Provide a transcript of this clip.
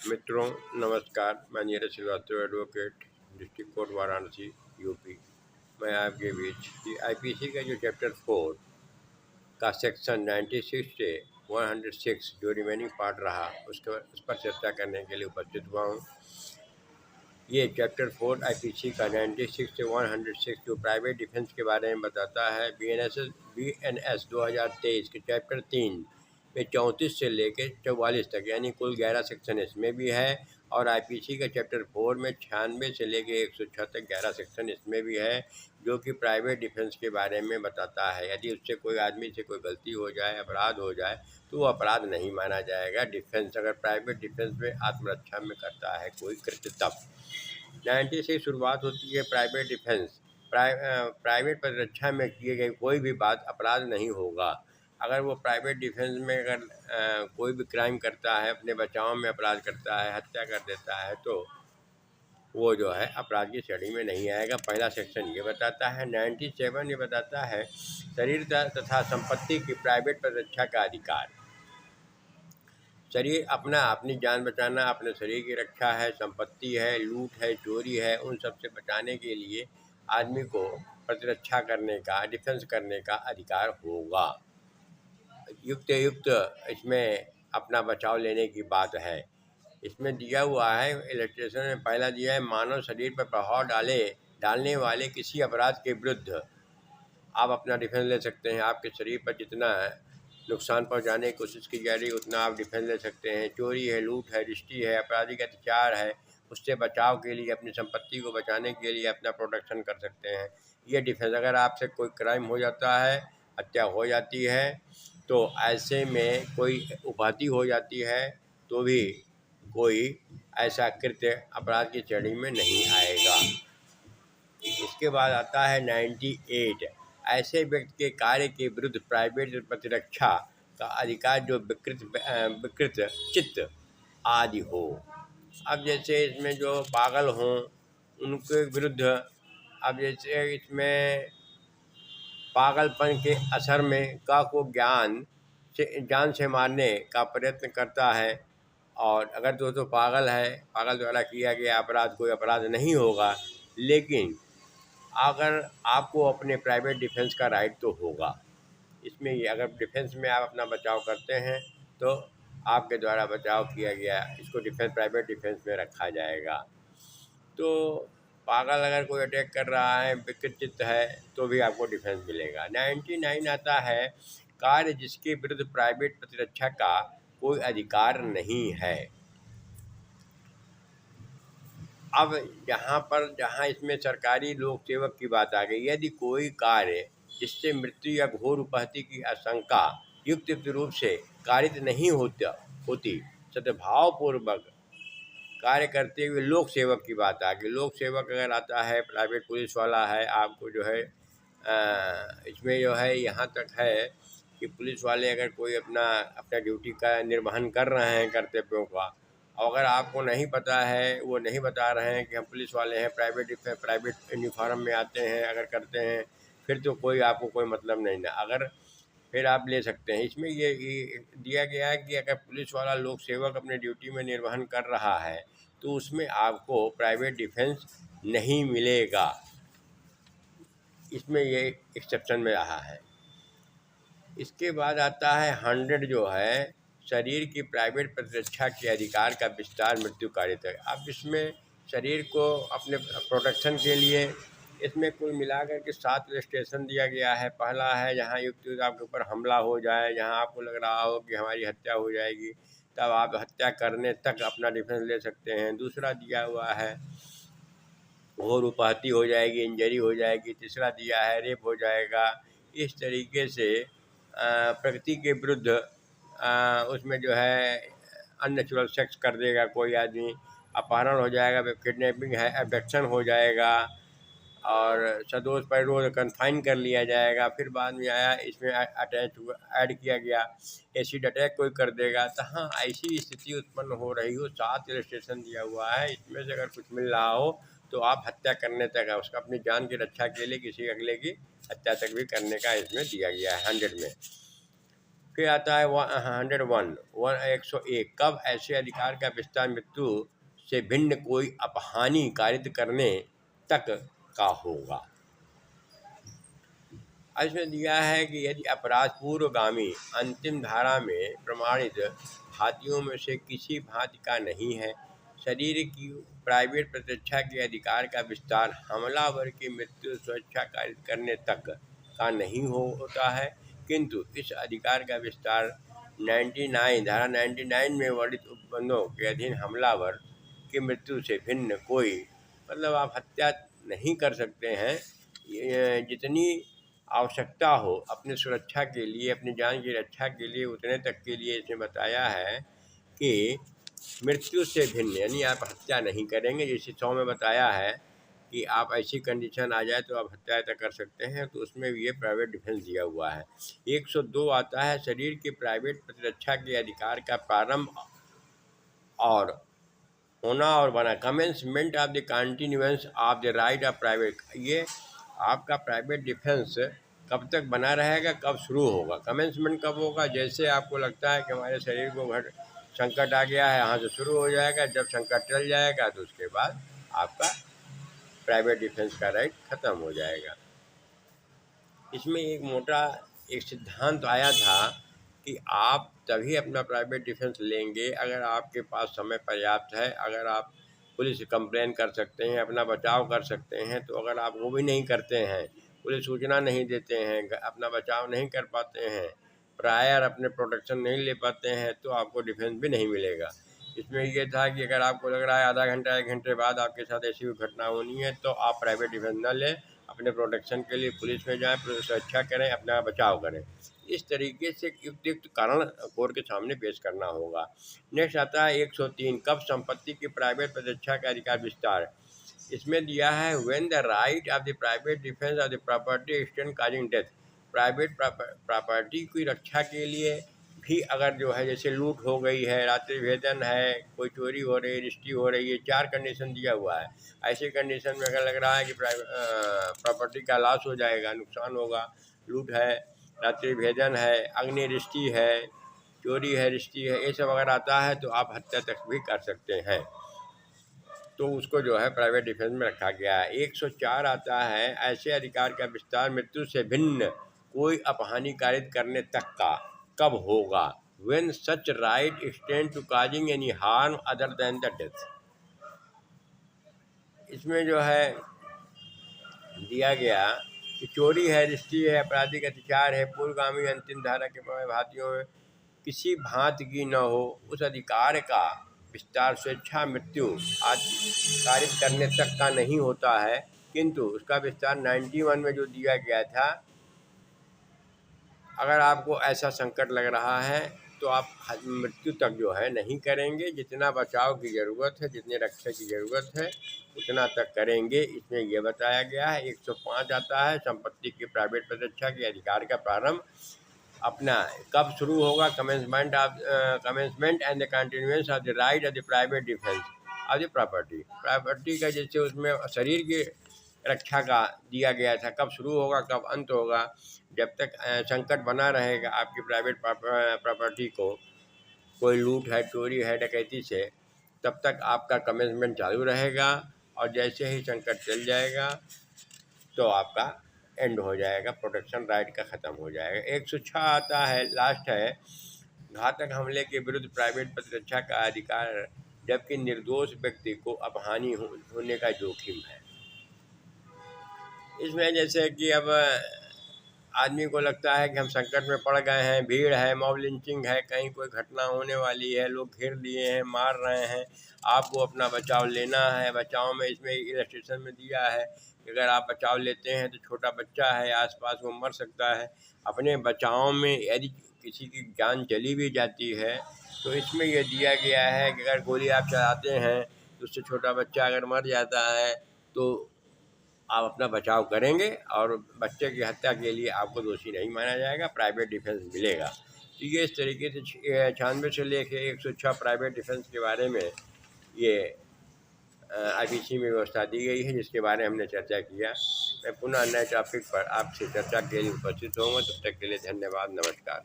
मित्रों नमस्कार। मैं Neeraj Srivastava, advocate, district court Varanasi, UP. मैं आपके बीच कि आईपीसी का जो चैप्टर 4 का सेक्शन 96 से 106 जो रिमेनिंग पार्ट रहा उस पर चर्चा करने के लिए उपस्थित हुआ हूँ। ये चैप्टर 4 आईपीसी का 96 से 106 जो प्राइवेट डिफेंस के बारे में बताता है। बीएनएस 2023 के चैप्टर 3 में 34 से लेकर 44 तक यानी कुल 11 सेक्शन इसमें भी है। और आईपीसी का चैप्टर 4 में 96 से लेकर 106 तक 11 सेक्शन इसमें भी है, जो कि प्राइवेट डिफेंस के बारे में बताता है। यदि उससे कोई आदमी से कोई गलती हो जाए, अपराध हो जाए, तो वो अपराध नहीं माना जाएगा। डिफेंस अगर प्राइवेट डिफेंस में आत्मरक्षा में करता है कोई कृत्य तब 90 से शुरुआत होती है। प्राइवेट डिफेंस प्राइवेट प्रतिरक्षा में किए गए कोई भी बात अपराध नहीं होगा। अगर वो प्राइवेट डिफेंस में अगर कोई भी क्राइम करता है, अपने बचाव में अपराध करता है, हत्या कर देता है, तो वो जो है अपराध की श्रेणी में नहीं आएगा। पहला सेक्शन ये बताता है। 97 ये बताता है शरीर तथा संपत्ति की प्राइवेट प्रतिरक्षा का अधिकार। शरीर अपनी जान बचाना, अपने शरीर की रक्षा है, संपत्ति है, लूट है, चोरी है, उन सब से बचाने के लिए आदमी को प्रतिरक्षा करने का, डिफेंस करने का अधिकार होगा। युक्त इसमें अपना बचाव लेने की बात है। इसमें दिया हुआ है इलस्ट्रेशन में, पहला दिया है मानव शरीर पर प्रभाव डालने वाले किसी अपराध के विरुद्ध आप अपना डिफेंस ले सकते हैं। आपके शरीर पर जितना नुकसान पहुंचाने की कोशिश की जा रही है उतना आप डिफेंस ले सकते हैं। चोरी है, लूट है, दृष्टि है, आपराधिक अत्याचार है, उससे बचाव के लिए, अपनी संपत्ति को बचाने के लिए अपना प्रोटेक्शन कर सकते हैं। ये डिफेंस, अगर आपसे कोई क्राइम हो जाता है, हत्या हो जाती है, तो ऐसे में कोई उपाधि हो जाती है तो भी कोई ऐसा कृत्य अपराध की श्रेणी में नहीं आएगा। इसके बाद आता है 98 ऐसे व्यक्ति के कार्य के विरुद्ध प्राइवेट प्रतिरक्षा का अधिकार जो विकृत चित्त आदि हो। अब जैसे इसमें जो पागल हों उनके विरुद्ध, अब जैसे इसमें पागलपन के असर में को जान से मारने का प्रयत्न करता है, और अगर तो पागल है, पागल द्वारा किया गया अपराध कोई अपराध नहीं होगा, लेकिन अगर आपको अपने प्राइवेट डिफेंस का राइट तो होगा। इसमें ये अगर डिफेंस में आप अपना बचाव करते हैं तो आपके द्वारा बचाव किया गया, इसको डिफेंस प्राइवेट डिफेंस में रखा जाएगा। तो पागल अगर कोई अटैक कर रहा है, विकृत चित्त है, तो भी आपको डिफेंस मिलेगा। 99 आता है कार्य जिसके विरुद्ध प्राइवेट प्रतिरक्षा का कोई अधिकार नहीं है। अब जहाँ इसमें सरकारी लोक सेवक की बात आ गई, यदि कोई कार्य जिससे मृत्यु या घोर उपहति की आशंका युक्त रूप से कारित नहीं होती सद्भावपूर्वक कार्य करते हुए लोक सेवक की बात आ गई। लोक सेवक अगर आता है, प्राइवेट पुलिस वाला है, आपको जो है इसमें जो है यहाँ तक है कि पुलिस वाले अगर कोई अपना ड्यूटी का निर्वहन कर रहे हैं कर्तव्यों का, और अगर आपको नहीं पता है, वो नहीं बता रहे हैं कि हम पुलिस वाले हैं, प्राइवेट यूनिफॉर्म में आते हैं, अगर करते हैं, फिर तो आपको कोई मतलब नहीं ना, अगर फिर आप ले सकते हैं। इसमें ये दिया गया है कि अगर पुलिस वाला लोक सेवक अपने ड्यूटी में निर्वहन कर रहा है तो उसमें आपको प्राइवेट डिफेंस नहीं मिलेगा। इसमें ये एक्सेप्शन में रहा है। इसके बाद आता है 100 जो है शरीर की प्राइवेट प्रतिरक्षा के अधिकार का विस्तार मृत्यु कार्य तक। अब इसमें शरीर को अपने प्रोटेक्शन के लिए इसमें कुल मिलाकर के 7 रजिस्ट्रेशन दिया गया है। पहला है जहाँ युक्त आपके ऊपर हमला हो जाए, जहाँ आपको लग रहा हो कि हमारी हत्या हो जाएगी, तब आप हत्या करने तक अपना डिफेंस ले सकते हैं। दूसरा दिया हुआ है घोर उपहति हो जाएगी, इंजरी हो जाएगी। तीसरा दिया है रेप हो जाएगा। इस तरीके से प्रकृति के विरुद्ध उसमें जो है अननेचुरल सेक्स कर देगा कोई आदमी, अपहरण हो जाएगा, किडनैपिंग है, एबडक्शन हो जाएगा, और सदोष पैरोल कन्फाइन कर लिया जाएगा। फिर बाद में आया इसमें ऐड किया गया एसिड अटैक कोई कर देगा। तो हाँ, ऐसी स्थिति उत्पन्न हो रही हो, 7 रजिस्ट्रेशन दिया हुआ है, इसमें से अगर कुछ मिल रहा हो तो आप हत्या करने तक है, उसका अपनी जान की रक्षा के लिए किसी अगले की हत्या तक भी करने का इसमें दिया गया है 100 में। फिर आता है 101 कब ऐसे अधिकार का विस्तार मृत्यु से भिन्न कोई अपहानि कारित करने तक का होगा। इसमें दिया है कि यदि अपराध पूर्वगामी अंतिम धारा में प्रमाणित भांतियों में से किसी भांति का नहीं है, शरीर की प्राइवेट प्रतिरक्षा के अधिकार का विस्तार हमलावर की मृत्यु सुरक्षा कारित करने तक का नहीं होता है, किंतु इस अधिकार का विस्तार 99 धारा 99 में वर्णित उपबंधों के अधीन हमलावर की मृत्यु से भिन्न कोई, मतलब आप हत्या नहीं कर सकते हैं, जितनी आवश्यकता हो अपनी सुरक्षा के लिए, अपनी जान की रक्षा के लिए, उतने तक के लिए इसने बताया है कि मृत्यु से भिन्न, यानी आप हत्या नहीं करेंगे। जैसे 100 में बताया है कि आप ऐसी कंडीशन आ जाए तो आप हत्या तक कर सकते हैं, तो उसमें भी ये प्राइवेट डिफेंस दिया हुआ है। 102 आता है शरीर की प्राइवेट प्रतिरक्षा के अधिकार का प्रारंभ और होना और बना, commencement of the continuance of the right of private. ये आपका प्राइवेट डिफेंस कब तक बना रहेगा, कब शुरू होगा, कमेंसमेंट कब होगा, जैसे आपको लगता है कि हमारे शरीर को संकट आ गया है, यहाँ से शुरू हो जाएगा। जब संकट टल जाएगा तो उसके बाद आपका प्राइवेट डिफेंस का राइट खत्म हो जाएगा। इसमें एक मोटा एक सिद्धांत आया था कि आप तभी अपना प्राइवेट डिफेंस लेंगे अगर आपके पास समय पर्याप्त है, अगर आप पुलिस से कंप्लेन कर सकते हैं, अपना बचाव कर सकते हैं। तो अगर आप वो भी नहीं करते हैं, पुलिस सूचना नहीं देते हैं, अपना बचाव नहीं कर पाते हैं, प्रायर अपने प्रोटेक्शन नहीं ले पाते हैं, तो आपको डिफेंस भी नहीं मिलेगा। इसमें ये था कि अगर आपको लग रहा है आधा घंटा 1 घंटे बाद आपके साथ ऐसी कोई घटना होनी है, तो आप प्राइवेट डिफेंस न लें, अपने प्रोटेक्शन के लिए पुलिस में जाएं, पुलिस से रक्षा करें, अपना बचाव करें। इस तरीके से युक्त कारण कोर्ट के सामने पेश करना होगा। नेक्स्ट आता है 103 कब संपत्ति की प्राइवेट प्रतिरक्षा का अधिकार विस्तार। इसमें दिया है when the right of the private defence of the property extend causing death. Private property की रक्षा के लिए भी अगर जो है, जैसे लूट हो गई है, रात्रि भेदन है, कोई चोरी हो रही है, रजिस्ट्री हो रही है, 4 कंडीशन दिया हुआ है। ऐसे कंडीशन में अगर लग रहा है कि प्रॉपर्टी का लॉस हो जाएगा, नुकसान होगा, लूट है, रात्रि भेदन है, अग्नि रजिस्ट्री है, चोरी है, रजिस्ट्री है, ये सब अगर आता है तो आप हत्या तक भी कर सकते हैं, तो उसको जो है प्राइवेट डिफेंस में रखा गया है। 104 आता है ऐसे अधिकार का विस्तार मृत्यु से भिन्न कोई अपहानि कारित करने तक का कब होगा, when such right extend to causing any harm other than the death. इसमें जो है दिया गया कि चोरी है, रजिस्ट्री है, आपराधिक अत्याचार है, पूर्वगामी अंतिम धारा के भांतियों में किसी भांति की न हो, उस अधिकार का विस्तार स्वेच्छा मृत्यु आदि कारित करने तक का नहीं होता है, किंतु उसका विस्तार 91 में जो दिया गया था, अगर आपको ऐसा संकट लग रहा है तो आप मृत्यु तक जो है नहीं करेंगे, जितना बचाव की ज़रूरत है, जितने रक्षा की ज़रूरत है उतना तक करेंगे। इसमें यह बताया गया है। 105 आता है संपत्ति की प्राइवेट प्रतिरक्षा के अधिकार का प्रारंभ अपना कब शुरू होगा, commencement and the continuance of the right of the private defence of the property का, जैसे उसमें शरीर की रक्षा का दिया गया था, कब शुरू होगा, कब अंत होगा। जब तक संकट बना रहेगा आपकी प्राइवेट प्रॉपर्टी को, कोई लूट है, चोरी है, डकैती से, तब तक आपका कमेंसमेंट चालू रहेगा, और जैसे ही संकट चल जाएगा तो आपका एंड हो जाएगा, प्रोटेक्शन राइट का ख़त्म हो जाएगा। 106 आता है, लास्ट है, घातक हमले के विरुद्ध प्राइवेट प्रतिरक्षा का अधिकार जबकि निर्दोष व्यक्ति को अपहानि होने का जोखिम है। इसमें जैसे कि अब आदमी को लगता है कि हम संकट में पड़ गए हैं, भीड़ है, मॉब लिंचिंग है, कहीं कोई घटना होने वाली है, लोग घेर लिए हैं, मार रहे हैं, आपको अपना बचाव लेना है। बचाव में इसमें इलस्ट्रेशन में दिया है कि अगर आप बचाव लेते हैं तो छोटा बच्चा है आसपास, वो मर सकता है। अपने बचाव में यदि किसी की जान चली भी जाती है तो इसमें यह दिया गया है कि अगर गोली आप चलाते हैं तो उससे छोटा बच्चा अगर मर जाता है तो आप अपना बचाव करेंगे, और बच्चे की हत्या के लिए आपको दोषी नहीं माना जाएगा, प्राइवेट डिफेंस मिलेगा। तो ये इस तरीके से 96 से लेकर 106 प्राइवेट डिफेंस के बारे में ये IPC में व्यवस्था दी गई है, जिसके बारे में हमने चर्चा किया। मैं पुनः नए टॉपिक पर आपसे चर्चा के लिए उपस्थित होऊंगा। तब तक के लिए धन्यवाद, नमस्कार।